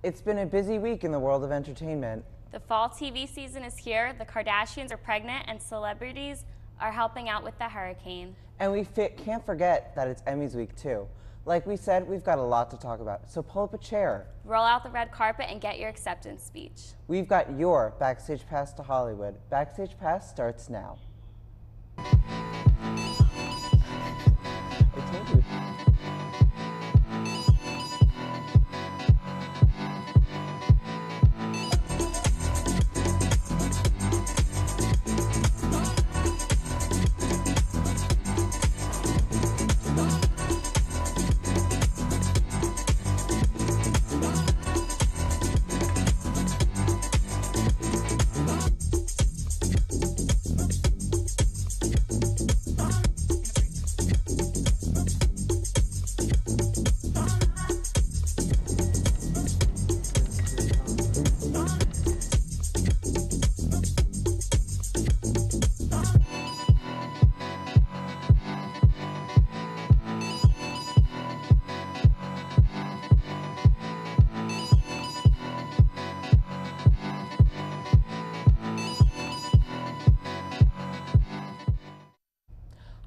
It's been a busy week in the world of entertainment. The fall TV season is here, the Kardashians are pregnant, and celebrities are helping out with the hurricane. And we can't forget that it's Emmys week too. Like we said, we've got a lot to talk about, so pull up a chair. Roll out the red carpet and get your acceptance speech. We've got your Backstage Pass to Hollywood. Backstage Pass starts now. I told you.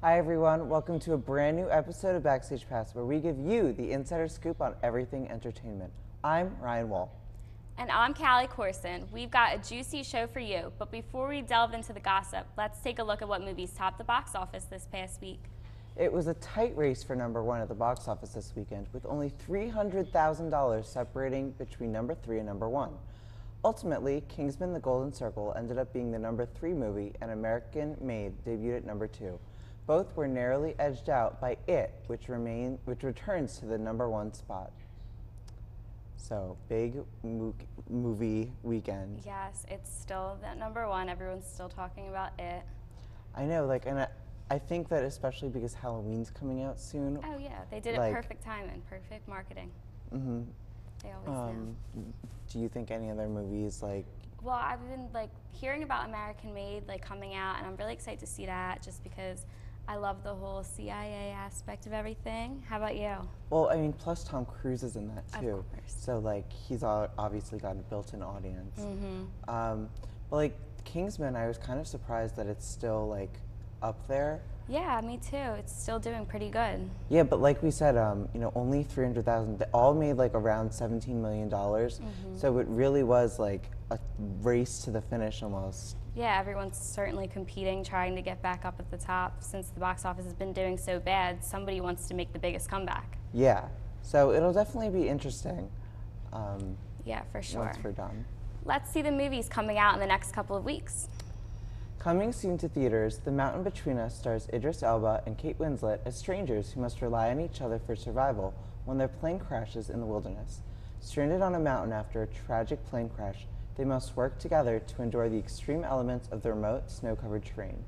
Hi everyone, welcome to a brand new episode of Backstage Pass where we give you the insider scoop on everything entertainment. I'm Ryan Wall. And I'm Callie Corson. We've got a juicy show for you, but before we delve into the gossip, let's take a look at what movies topped the box office this past week. It was a tight race for #1 at the box office this weekend, with only $300,000 separating between #3 and #1. Ultimately, Kingsman: The Golden Circle ended up being the #3 movie, and American Made debuted at #2. Both were narrowly edged out by It, which returns to the #1 spot. So, big movie weekend. Yes, it's still that #1. Everyone's still talking about It. I know, and I think that especially because Halloween's coming out soon. Oh yeah, they did it perfect timing, perfect marketing. Mm-hmm. They always know. Do you think any other movies Well, I've been hearing about American Made coming out, and I'm really excited to see that just because I love the whole CIA aspect of everything. How about you? Well, I mean, plus Tom Cruise is in that too. Of course. So he's obviously got a built-in audience. Mm-hmm. But Kingsman, I was kind of surprised that it's still up there. Yeah, me too. It's still doing pretty good. Yeah, but like we said, only 300,000. They all made around $17 million. Mm-hmm. So it really was a race to the finish almost. Yeah, everyone's certainly competing, trying to get back up at the top. Since the box office has been doing so bad, somebody wants to make the biggest comeback. Yeah, so it'll definitely be interesting. Yeah, for sure. Once we're done. Let's see the movies coming out in the next couple of weeks. Coming soon to theaters, The Mountain Between Us stars Idris Elba and Kate Winslet as strangers who must rely on each other for survival when their plane crashes in the wilderness. Stranded on a mountain after a tragic plane crash, they must work together to endure the extreme elements of the remote, snow-covered terrain.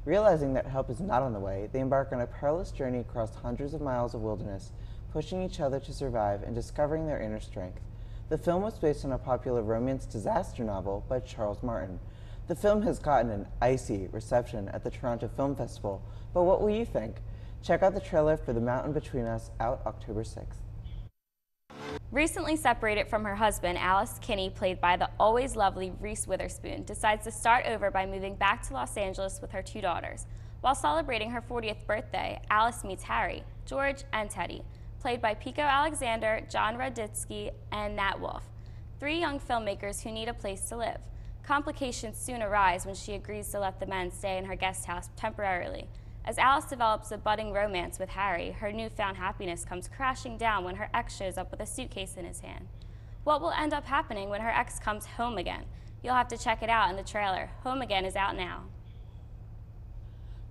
Realizing that help is not on the way, they embark on a perilous journey across hundreds of miles of wilderness, pushing each other to survive and discovering their inner strength. The film was based on a popular romance disaster novel by Charles Martin. The film has gotten an icy reception at the Toronto Film Festival, but what will you think? Check out the trailer for The Mountain Between Us, out October 6th. Recently separated from her husband, Alice Kinney, played by the always lovely Reese Witherspoon, decides to start over by moving back to Los Angeles with her 2 daughters. While celebrating her 40th birthday, Alice meets Harry, George, and Teddy, played by Pico Alexander, John Raditsky, and Nat Wolff, 3 young filmmakers who need a place to live. Complications soon arise when she agrees to let the men stay in her guest house temporarily. As Alice develops a budding romance with Harry, her newfound happiness comes crashing down when her ex shows up with a suitcase in his hand. What will end up happening when her ex comes home again? You'll have to check it out in the trailer. Home Again is out now.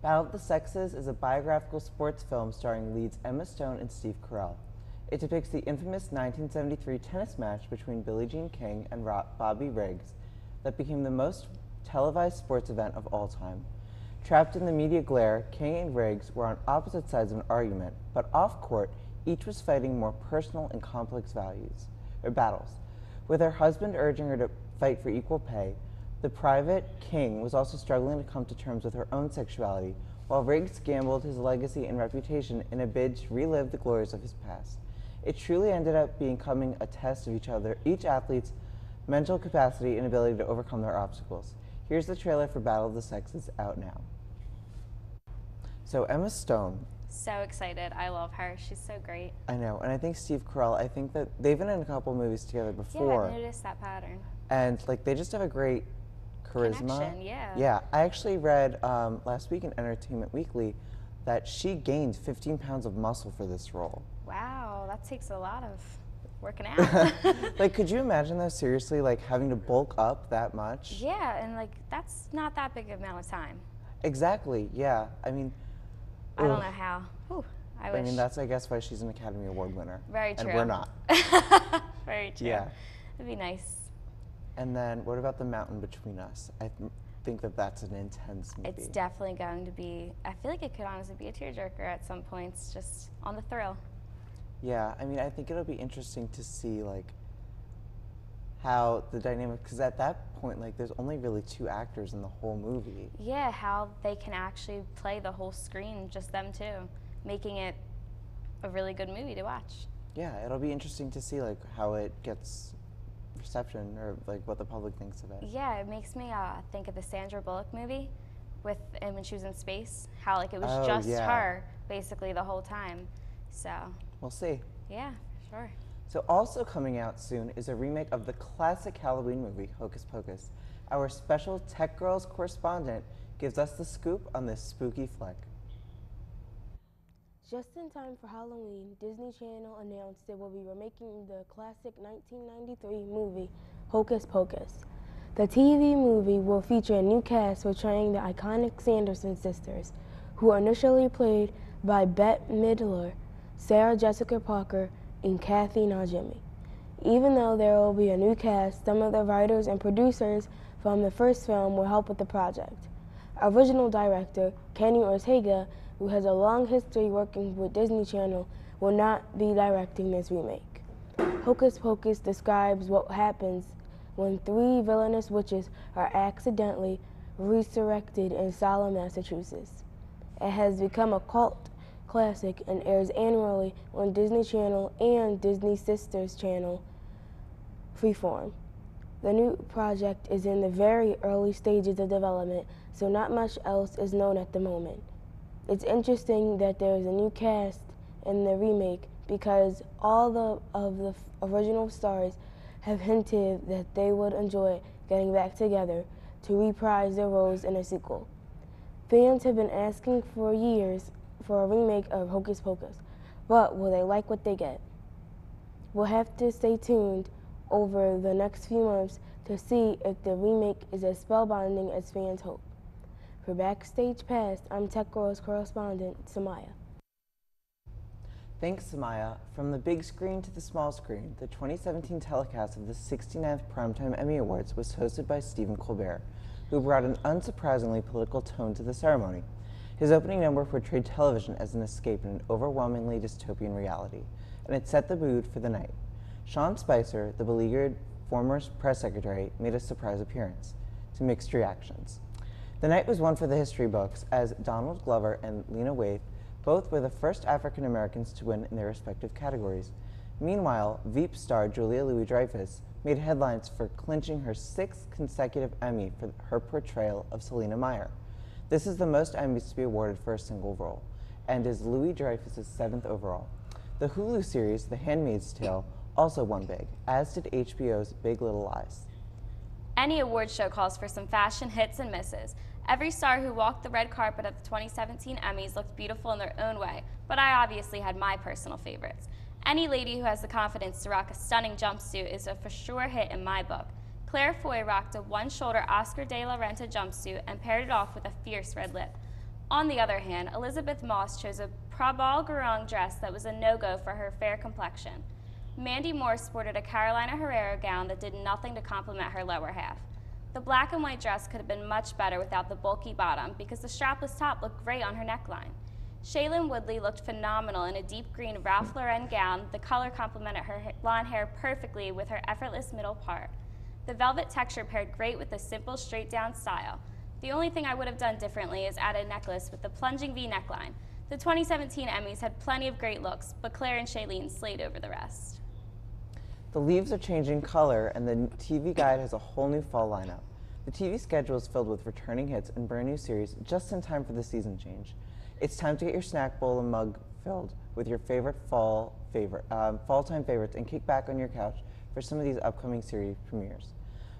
Battle of the Sexes is a biographical sports film starring leads Emma Stone and Steve Carell. It depicts the infamous 1973 tennis match between Billie Jean King and Bobby Riggs that became the most televised sports event of all time. Trapped in the media glare, King and Riggs were on opposite sides of an argument, but off-court, each was fighting more personal and complex battles. With her husband urging her to fight for equal pay, the private King was also struggling to come to terms with her own sexuality, while Riggs gambled his legacy and reputation in a bid to relive the glories of his past. It truly ended up becoming a test of each athlete's mental capacity and ability to overcome their obstacles. Here's the trailer for Battle of the Sexes out now. So Emma Stone. So excited. I love her. She's so great. I know, and I think Steve Carell, I think that they've been in a couple movies together before. Yeah, I've noticed that pattern. And like they just have a great charisma. Connection, yeah. Yeah, I actually read last week in Entertainment Weekly that she gained 15 pounds of muscle for this role. Wow, that takes a lot of working out. Like, could you imagine though, seriously, like having to bulk up that much? Yeah, and like that's not that big of amount of time. Exactly, yeah. I mean, I don't know how. Whew, I wish. I mean, that's, I guess, why she's an Academy Award winner. Very true. And we're not. Very true. Yeah. It'd be nice. And then, what about The Mountain Between Us? I think that that's an intense movie. It's definitely going to be, I feel like it could honestly be a tearjerker at some points, just on the thrill. Yeah, I mean, I think it'll be interesting to see, like, how the dynamic, because at that point, like, there's only really 2 actors in the whole movie. Yeah, how they can actually play the whole screen, just them two, making it a really good movie to watch. Yeah, it'll be interesting to see, like, how it gets reception, or, like, what the public thinks of it. Yeah, it makes me think of the Sandra Bullock movie with when she was in space, how, like, it was just her, basically, the whole time. So, we'll see. Yeah, sure. So also coming out soon is a remake of the classic Halloween movie, Hocus Pocus. Our special Tech Girls correspondent gives us the scoop on this spooky flick. Just in time for Halloween, Disney Channel announced it will be remaking the classic 1993 movie, Hocus Pocus. The TV movie will feature a new cast portraying the iconic Sanderson sisters, who were initially played by Bette Midler, Sarah Jessica Parker, and Kathy Najimy. Even though there will be a new cast, some of the writers and producers from the first film will help with the project. Original director Kenny Ortega, who has a long history working with Disney Channel, will not be directing this remake. Hocus Pocus describes what happens when 3 villainous witches are accidentally resurrected in Salem, Massachusetts. It has become a cult classic and airs annually on Disney Channel and Disney Sisters Channel Freeform. The new project is in the very early stages of development, so not much else is known at the moment. It's interesting that there is a new cast in the remake because all of the original stars have hinted that they would enjoy getting back together to reprise their roles in a sequel. Fans have been asking for years for a remake of Hocus Pocus, but will they like what they get? We'll have to stay tuned over the next few months to see if the remake is as spellbinding as fans hope. For Backstage Pass, I'm Tech Girls correspondent Samaya. Thanks, Samaya. From the big screen to the small screen, the 2017 telecast of the 69th Primetime Emmy Awards was hosted by Stephen Colbert, who brought an unsurprisingly political tone to the ceremony. His opening number portrayed television as an escape in an overwhelmingly dystopian reality, and it set the mood for the night. Sean Spicer, the beleaguered former press secretary, made a surprise appearance, to mixed reactions. The night was one for the history books, as Donald Glover and Lena Waithe both were the first African Americans to win in their respective categories. Meanwhile, Veep star Julia Louis-Dreyfus made headlines for clinching her 6th consecutive Emmy for her portrayal of Selina Meyer. This is the most Emmys to be awarded for a single role, and is Louis-Dreyfus's 7th overall. The Hulu series, The Handmaid's Tale, also won big, as did HBO's Big Little Lies. Any award show calls for some fashion hits and misses. Every star who walked the red carpet at the 2017 Emmys looked beautiful in their own way, but I obviously had my personal favorites. Any lady who has the confidence to rock a stunning jumpsuit is a for sure hit in my book. Claire Foy rocked a one-shoulder Oscar de la Renta jumpsuit and paired it off with a fierce red lip. On the other hand, Elizabeth Moss chose a Prabal Gurung dress that was a no-go for her fair complexion. Mandy Moore sported a Carolina Herrera gown that did nothing to complement her lower half. The black and white dress could have been much better without the bulky bottom because the strapless top looked great on her neckline. Shailene Woodley looked phenomenal in a deep green Ralph Lauren gown. The color complemented her blonde hair perfectly with her effortless middle part. The velvet texture paired great with the simple straight down style. The only thing I would have done differently is add a necklace with the plunging V neckline. The 2017 Emmys had plenty of great looks, but Claire and Shailene slayed over the rest. The leaves are changing color, and the TV Guide has a whole new fall lineup. The TV schedule is filled with returning hits and brand new series just in time for the season change. It's time to get your snack bowl and mug filled with your favorite fall-time favorites and kick back on your couch for some of these upcoming series premieres.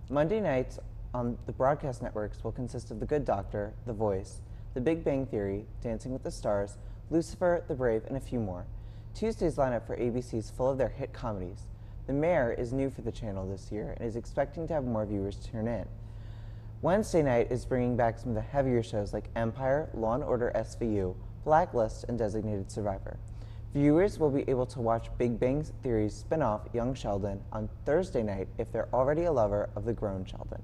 Monday nights on the broadcast networks will consist of The Good Doctor, The Voice, The Big Bang Theory, Dancing with the Stars, Lucifer, The Brave, and a few more. Tuesday's lineup for ABC is full of their hit comedies. The Mayor is new for the channel this year and is expecting to have more viewers tune in. Wednesday night is bringing back some of the heavier shows like Empire, Law & Order SVU, Blacklist, and Designated Survivor. Viewers will be able to watch Big Bang Theory's spin-off Young Sheldon on Thursday night if they're already a lover of the grown Sheldon.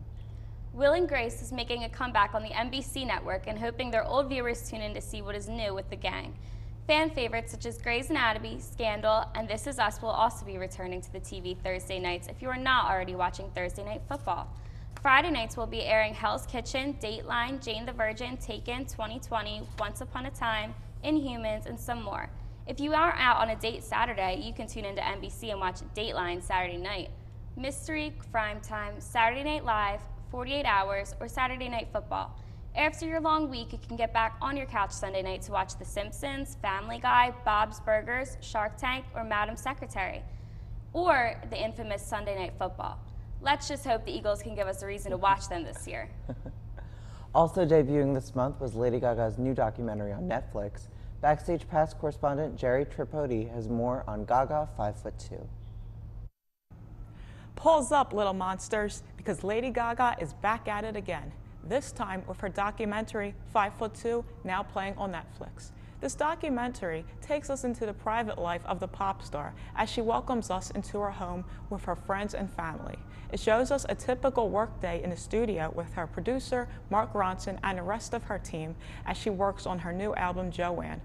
Will and Grace is making a comeback on the NBC network and hoping their old viewers tune in to see what is new with the gang. Fan favorites such as Grey's Anatomy, Scandal, and This Is Us will also be returning to the TV Thursday nights if you are not already watching Thursday Night Football. Friday nights will be airing Hell's Kitchen, Dateline, Jane the Virgin, Taken, 2020, Once Upon a Time, Inhumans, and some more. If you are out on a date Saturday, you can tune into NBC and watch Dateline Saturday night. Mystery, Crime Time, Saturday Night Live, 48 Hours, or Saturday Night Football. After your long week, you can get back on your couch Sunday night to watch The Simpsons, Family Guy, Bob's Burgers, Shark Tank, or Madam Secretary, or the infamous Sunday Night Football. Let's just hope the Eagles can give us a reason to watch them this year. Also debuting this month was Lady Gaga's new documentary on Netflix. Backstage Pass correspondent Jerry Tripodi has more on Gaga 5'2". Pulls up, little monsters, because Lady Gaga is back at it again. This time with her documentary 5'2", now playing on Netflix. This documentary takes us into the private life of the pop star as she welcomes us into her home with her friends and family. It shows us a typical workday in the studio with her producer, Mark Ronson, and the rest of her team as she works on her new album, Joanne,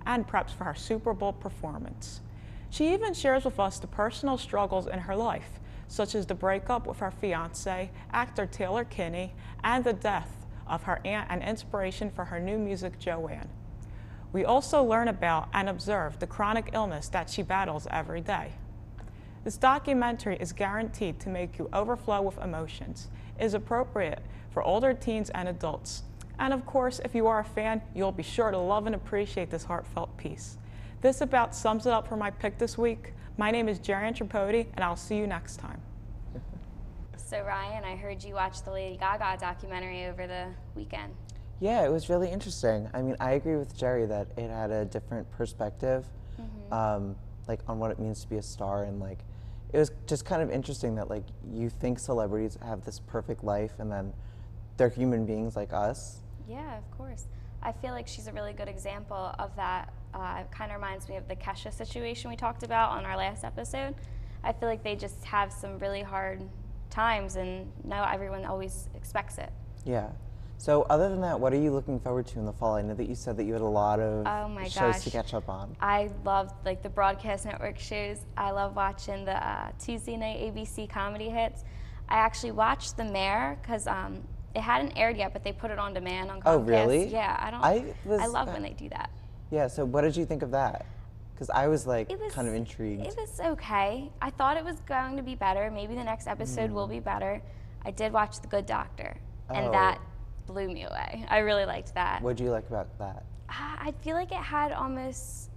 and preps for her Super Bowl performance. She even shares with us the personal struggles in her life, such as the breakup with her fiancé, actor Taylor Kinney, and the death of her aunt and inspiration for her new music, Joanne. We also learn about and observe the chronic illness that she battles every day. This documentary is guaranteed to make you overflow with emotions. It is appropriate for older teens and adults. And of course, if you are a fan, you'll be sure to love and appreciate this heartfelt piece. This about sums it up for my pick this week. My name is Jerry Tripodi, and I'll see you next time. So Ryan, I heard you watched the Lady Gaga documentary over the weekend. Yeah, it was really interesting. I mean, I agree with Jerry that it had a different perspective, like on what it means to be a star, and like, it was just kind of interesting that like you think celebrities have this perfect life, and then they're human beings like us. Yeah, of course. I feel like she's a really good example of that. It kind of reminds me of the Kesha situation we talked about on our last episode. I feel like they just have some really hard times, and not everyone always expects it. Yeah. So other than that, what are you looking forward to in the fall? I know that you said that you had a lot of shows to catch up on. I loved like the broadcast network shows. I love watching the Tuesday night ABC comedy hits. I actually watched The Mayor because it hadn't aired yet, but they put it on demand on Comcast. Oh, really? Yeah, I love when they do that. Yeah, so what did you think of that? Because I was like kind of intrigued. It was okay. I thought it was going to be better. Maybe the next episode will be better. I did watch The Good Doctor, and that blew me away. I really liked that. What did you like about that? I feel like it had almost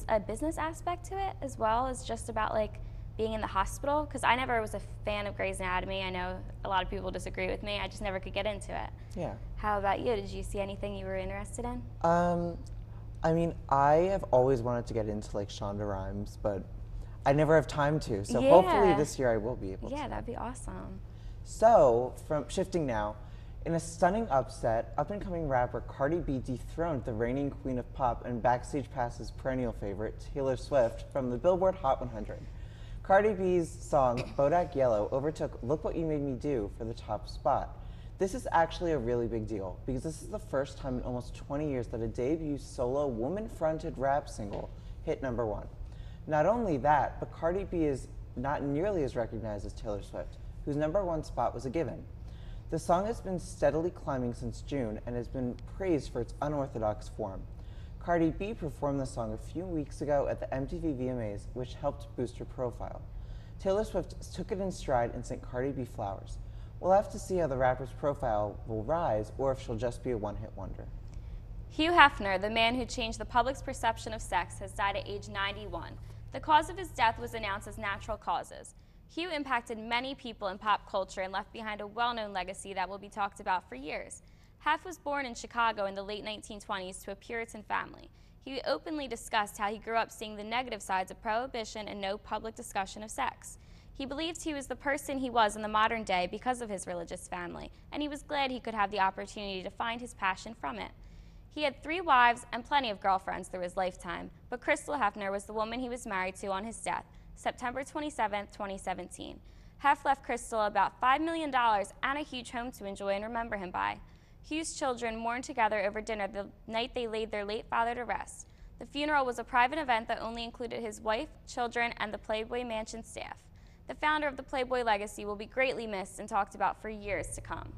a business aspect to it, as well as just about like being in the hospital, because I never was a fan of Grey's Anatomy. I know a lot of people disagree with me. I just never could get into it. Yeah. How about you? Did you see anything you were interested in? I mean, I have always wanted to get into like Shonda Rhimes, but I never have time to. So hopefully this year I will be able to. Yeah, that'd be awesome. So, from shifting now, in a stunning upset, up-and-coming rapper Cardi B dethroned the reigning queen of pop and Backstage Pass's perennial favorite, Taylor Swift, from the Billboard Hot 100. Cardi B's song, Bodak Yellow, overtook Look What You Made Me Do for the top spot. This is actually a really big deal, because this is the first time in almost 20 years that a debut solo woman-fronted rap single hit #1. Not only that, but Cardi B is not nearly as recognized as Taylor Swift, whose #1 spot was a given. The song has been steadily climbing since June and has been praised for its unorthodox form. Cardi B performed the song a few weeks ago at the MTV VMAs, which helped boost her profile. Taylor Swift took it in stride and sent Cardi B flowers. We'll have to see how the rapper's profile will rise or if she'll just be a one-hit wonder. Hugh Hefner, the man who changed the public's perception of sex, has died at age 91. The cause of his death was announced as natural causes. Hugh impacted many people in pop culture and left behind a well-known legacy that will be talked about for years. Hef was born in Chicago in the late 1920s to a Puritan family. He openly discussed how he grew up seeing the negative sides of prohibition and no public discussion of sex. He believed he was the person he was in the modern day because of his religious family, and he was glad he could have the opportunity to find his passion from it. He had 3 wives and plenty of girlfriends through his lifetime, but Crystal Hefner was the woman he was married to on his death, September 27, 2017. Hef left Crystal about $5 million and a huge home to enjoy and remember him by. Hugh's children mourned together over dinner the night they laid their late father to rest. The funeral was a private event that only included his wife, children, and the Playboy Mansion staff. The founder of the Playboy legacy will be greatly missed and talked about for years to come.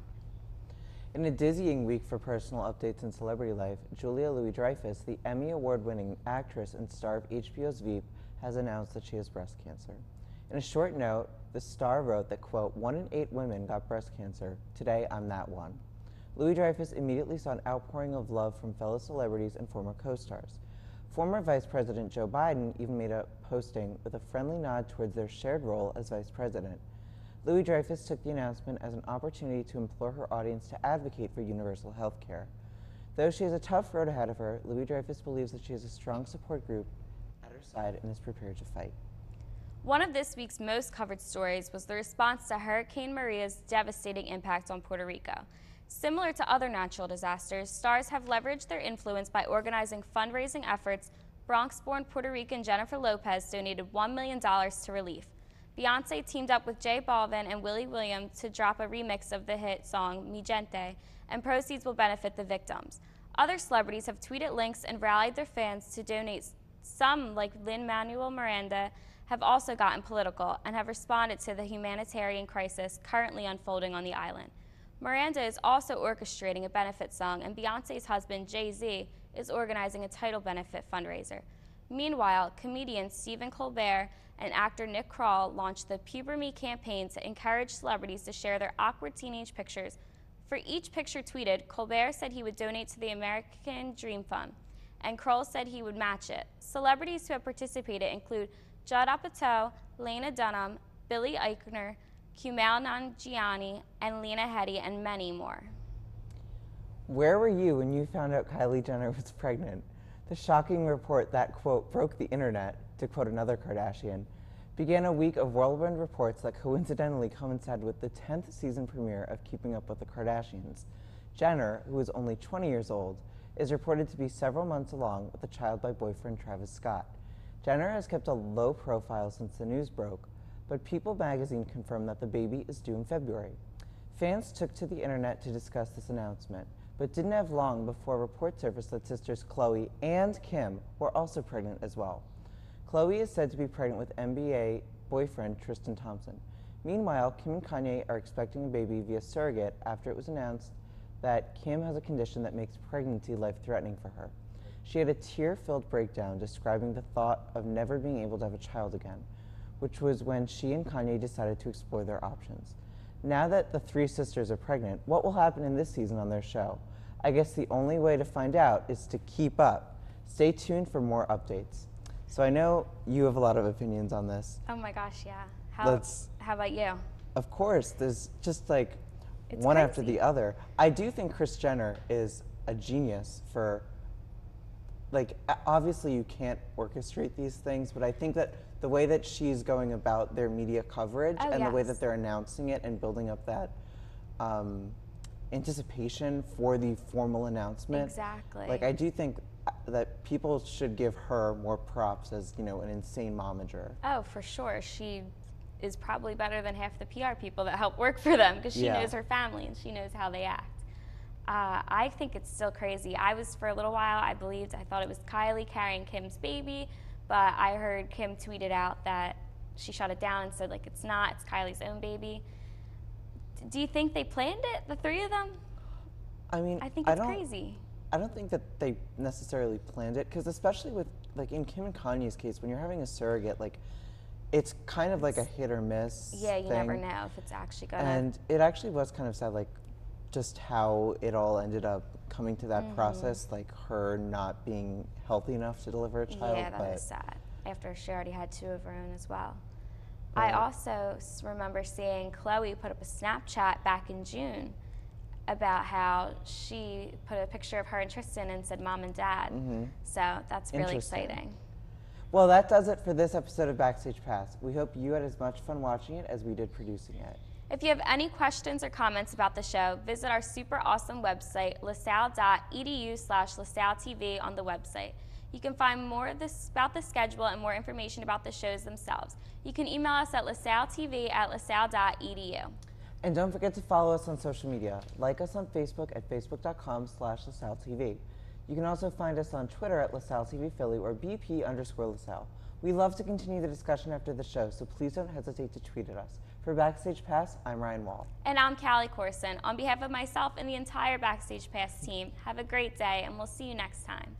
In a dizzying week for personal updates in celebrity life, Julia Louis-Dreyfus, the Emmy Award-winning actress and star of HBO's Veep, has announced that she has breast cancer. In a short note, the star wrote that, quote, 1 in 8 women got breast cancer. Today, I'm that one. Louis-Dreyfus immediately saw an outpouring of love from fellow celebrities and former co-stars. Former Vice President Joe Biden even made a posting with a friendly nod towards their shared role as Vice President. Louis-Dreyfus took the announcement as an opportunity to implore her audience to advocate for universal health care. Though she has a tough road ahead of her, Louis-Dreyfus believes that she has a strong support group at her side and is prepared to fight. One of this week's most covered stories was the response to Hurricane Maria's devastating impact on Puerto Rico. Similar to other natural disasters, stars have leveraged their influence by organizing fundraising efforts. Bronx-born Puerto Rican Jennifer Lopez donated $1 million to relief. Beyoncé teamed up with J Balvin and Willie Williams to drop a remix of the hit song Mi Gente, and proceeds will benefit the victims. Other celebrities have tweeted links and rallied their fans to donate. Some, like Lin-Manuel Miranda, have also gotten political and have responded to the humanitarian crisis currently unfolding on the island. Miranda is also orchestrating a benefit song, and Beyoncé's husband, Jay-Z, is organizing a title benefit fundraiser. Meanwhile, comedian Stephen Colbert and actor Nick Kroll launched the Puber Me campaign to encourage celebrities to share their awkward teenage pictures. For each picture tweeted, Colbert said he would donate to the American Dream Fund, and Kroll said he would match it. Celebrities who have participated include Judd Apatow, Lena Dunham, Billy Eichner, Kumail Nanjiani, and Lena Headey, and many more. Where were you when you found out Kylie Jenner was pregnant? The shocking report that, quote, broke the internet, to quote another Kardashian, began a week of whirlwind reports that coincidentally coincided with the 10th season premiere of Keeping Up with the Kardashians. Jenner, who is only 20 years old, is reported to be several months along with a child by boyfriend Travis Scott. Jenner has kept a low profile since the news broke, but People magazine confirmed that the baby is due in February. Fans took to the internet to discuss this announcement, but didn't have long before reports surfaced that sisters Khloe and Kim were also pregnant as well. Khloe is said to be pregnant with NBA boyfriend Tristan Thompson. Meanwhile, Kim and Kanye are expecting a baby via surrogate after it was announced that Kim has a condition that makes pregnancy life-threatening for her. She had a tear-filled breakdown describing the thought of never being able to have a child again, which was when she and Kanye decided to explore their options. Now that the 3 sisters are pregnant, what will happen in this season on their show? I guess the only way to find out is to keep up. Stay tuned for more updates. So I know you have a lot of opinions on this. Oh my gosh, yeah. How about you? Of course, there's just like It's one crazy. after the other. I do think Kris Jenner is a genius for, like, obviously you can't orchestrate these things, but I think that the way that she's going about their media coverage Oh, and the way yes. that they're announcing it and building up that anticipation for the formal announcement. Exactly. Like, I do think that people should give her more props as, you know, an insane momager. Oh, for sure. She is probably better than half the PR people that help work for them because she Yeah. knows her family and she knows how they act. I think it's still crazy. I was, for a little while, I thought it was Kylie carrying Kim's baby, but I heard Kim tweeted out that she shut it down and said, like, it's not, it's Kylie's own baby. Do you think they planned it, the 3 of them? I mean, I think it's crazy. I don't think that they necessarily planned it, because especially with, like, in Kim and Kanye's case, when you're having a surrogate, like, it's kind of like a hit or miss Yeah, you thing. never know if it's actually gonna. And it actually was kind of sad, like, just how it all ended up coming to that process, like her not being healthy enough to deliver a child. Yeah, that is sad. After she already had 2 of her own as well. I also remember seeing Chloe put up a Snapchat back in June about how she put a picture of her and Tristan and said mom and dad. So that's really Interesting. exciting. Well, that does it for this episode of Backstage Pass. We hope you had as much fun watching it as we did producing it. If you have any questions or comments about the show, visit our super awesome website, lasalle.edu/LaSalleTV on the website. You can find more about the schedule and more information about the shows themselves. You can email us at lasalletv@lasalle.edu. And don't forget to follow us on social media. Like us on Facebook at facebook.com/LaSalleTV. You can also find us on Twitter at LaSalleTVPhilly or BP_LaSalle. We love to continue the discussion after the show, so please don't hesitate to tweet at us. For Backstage Pass, I'm Ryan Wall. And I'm Callie Corson. On behalf of myself and the entire Backstage Pass team, have a great day, and we'll see you next time.